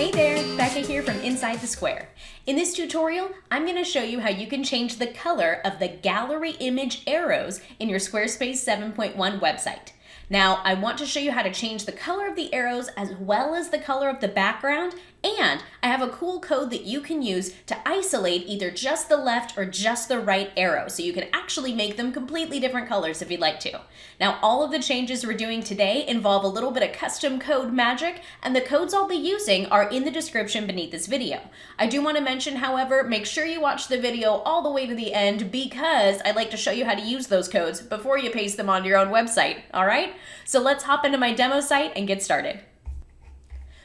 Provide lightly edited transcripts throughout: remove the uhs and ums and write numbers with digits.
Hey there, Becca here from Inside the Square. In this tutorial, I'm going to show you how you can change the color of the gallery image arrows in your Squarespace 7.1 website. Now, I want to show you how to change the color of the arrows as well as the color of the background, and I have a cool code that you can use to isolate either just the left or just the right arrow, so you can actually make them completely different colors if you'd like to. Now, all of the changes we're doing today involve a little bit of custom code magic, and the codes I'll be using are in the description beneath this video. I do want to mention, however, make sure you watch the video all the way to the end because I'd like to show you how to use those codes before you paste them onto your own website, all right? So let's hop into my demo site and get started.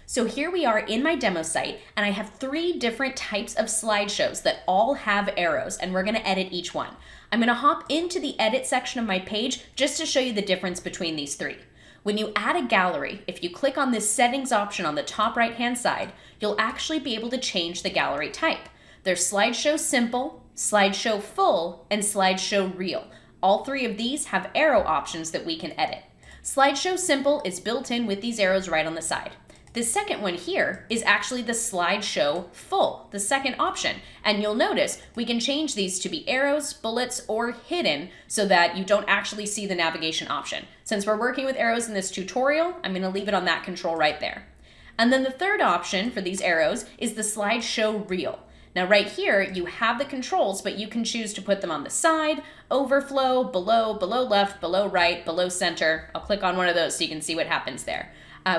So here we are in my demo site, and I have 3 different types of slideshows that all have arrows, and we're going to edit each one. I'm going to hop into the edit section of my page just to show you the difference between these 3. When you add a gallery, if you click on this settings option on the top right hand side, you'll actually be able to change the gallery type. There's Slideshow Simple, Slideshow Full, and Slideshow Reel. All 3 of these have arrow options that we can edit. Slideshow Simple is built in with these arrows right on the side. The second one here is actually the Slideshow Full, the second option. And you'll notice we can change these to be arrows, bullets, or hidden so that you don't actually see the navigation option. Since we're working with arrows in this tutorial, I'm going to leave it on that control right there. And then the third option for these arrows is the Slideshow Reel. Now right here, you have the controls, but you can choose to put them on the side, overflow, below, below left, below right, below center. I'll click on one of those so you can see what happens there.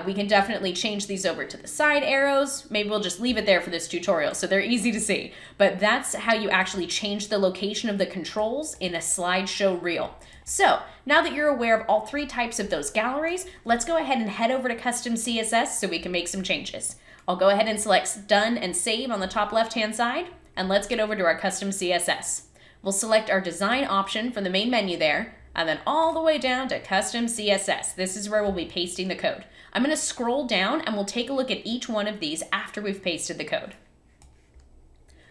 We can definitely change these over to the side arrows. Maybe we'll just leave it there for this tutorial so they're easy to see. But that's how you actually change the location of the controls in a slideshow reel. So now that you're aware of all 3 types of those galleries, let's go ahead and head over to custom CSS so we can make some changes. I'll go ahead and select Done and Save on the top left-hand side, and let's get over to our custom CSS. We'll select our design option from the main menu there, and then all the way down to custom CSS. This is where we'll be pasting the code. I'm going to scroll down and we'll take a look at each one of these after we've pasted the code.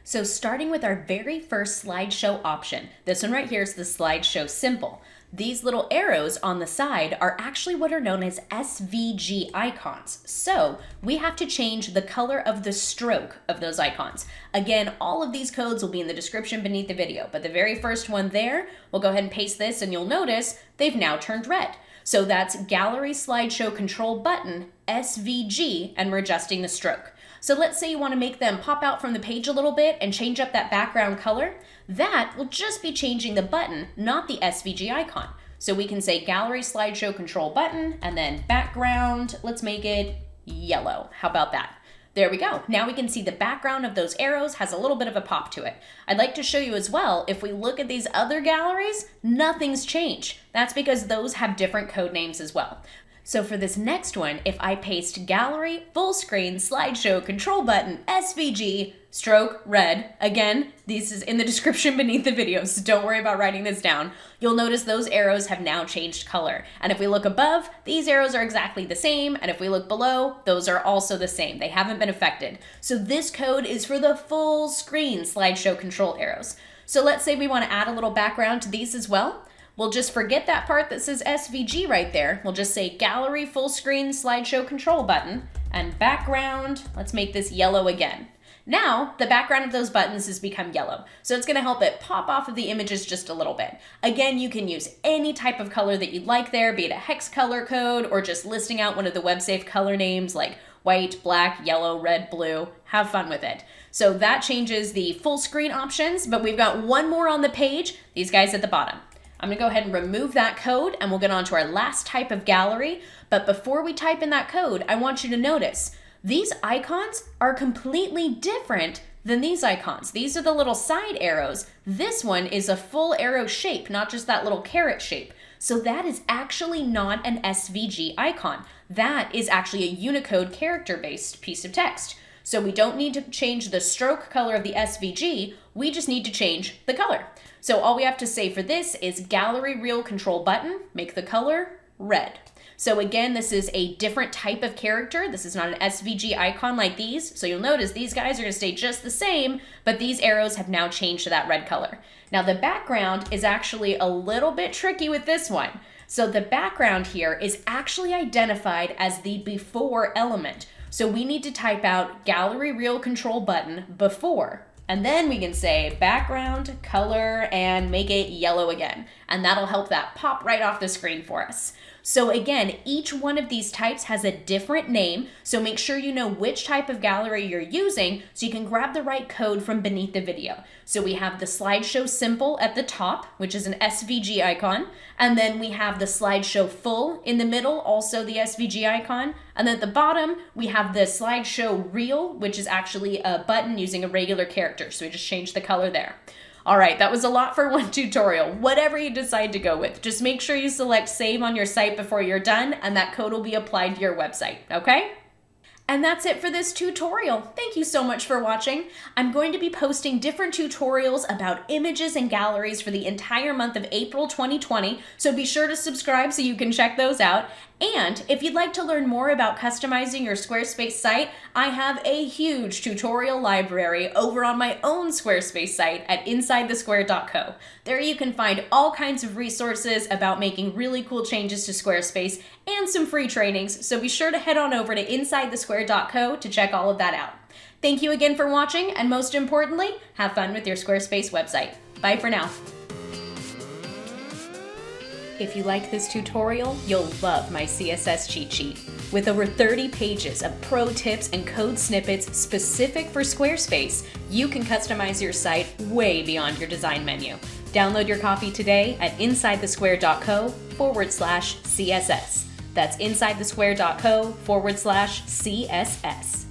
So starting with our very first slideshow option, this one right here is the Slideshow Simple. These little arrows on the side are actually what are known as Svg Icons. So we have to change the color of the stroke of those icons. Again, all of these codes will be in the description beneath the video, but the very first one there, we'll go ahead and paste this and you'll notice they've now turned red. So that's Gallery Slideshow Control Button, SVG, and we're adjusting the stroke. So let's say you want to make them pop out from the page a little bit and change up that background color. That will just be changing the button, not the SVG icon. So we can say Gallery Slideshow Control Button and then background, let's make it yellow. How about that? There we go. Now we can see the background of those arrows has a little bit of a pop to it. I'd like to show you as well, if we look at these other galleries, nothing's changed. That's because those have different code names as well. So for this next one, if I paste Gallery, Full Screen, Slideshow, Control Button, SVG, stroke, red, again, this is in the description beneath the video, so don't worry about writing this down. You'll notice those arrows have now changed color. And if we look above, these arrows are exactly the same. And if we look below, those are also the same. They haven't been affected. So this code is for the full screen slideshow control arrows. So let's say we want to add a little background to these as well. We'll just forget that part that says SVG right there. We'll just say Gallery Full Screen Slideshow Control Button and background. Let's make this yellow again. Now, the background of those buttons has become yellow, so it's going to help it pop off of the images just a little bit. Again, you can use any type of color that you'd like there, be it a hex color code or just listing out one of the web-safe color names like white, black, yellow, red, blue. Have fun with it. So that changes the full screen options, but we've got one more on the page, these guys at the bottom. I'm going to go ahead and remove that code and we'll get on to our last type of gallery. But before we type in that code, I want you to notice these icons are completely different than these icons. These are the little side arrows. This one is a full arrow shape, not just that little carrot shape. So that is actually not an SVG icon. That is actually a Unicode character-based piece of text. So we don't need to change the stroke color of the SVG, we just need to change the color. So all we have to say for this is Gallery Reel Control Button, make the color red. So again, this is a different type of character. This is not an SVG icon like these. So you'll notice these guys are going to stay just the same, but these arrows have now changed to that red color. Now the background is actually a little bit tricky with this one. So the background here is actually identified as the before element. So we need to type out gallery reel control button before, and then we can say background, color, and make it yellow again. And that'll help that pop right off the screen for us. So again, each one of these types has a different name, so make sure you know which type of gallery you're using so you can grab the right code from beneath the video. So we have the slideshow symbol at the top, which is an SVG icon, and then we have the slideshow full in the middle, also the SVG icon, and then at the bottom we have the slideshow reel, which is actually a button using a regular character, so we just changed the color there. All right, that was a lot for one tutorial. Whatever you decide to go with, just make sure you select save on your site before you're done, and that code will be applied to your website, okay? And that's it for this tutorial. Thank you so much for watching. I'm going to be posting different tutorials about images and galleries for the entire month of April 2020, so be sure to subscribe so you can check those out. And if you'd like to learn more about customizing your Squarespace site, I have a huge tutorial library over on my own Squarespace site at insidethesquare.co. There you can find all kinds of resources about making really cool changes to Squarespace and some free trainings, so be sure to head on over to insidethesquare.co to check all of that out. Thank you again for watching, and most importantly, have fun with your Squarespace website. Bye for now. If you like this tutorial, you'll love my CSS cheat sheet. With over 30 pages of pro tips and code snippets specific for Squarespace, you can customize your site way beyond your design menu. Download your copy today at insidethesquare.co/CSS. That's insidethesquare.co/CSS.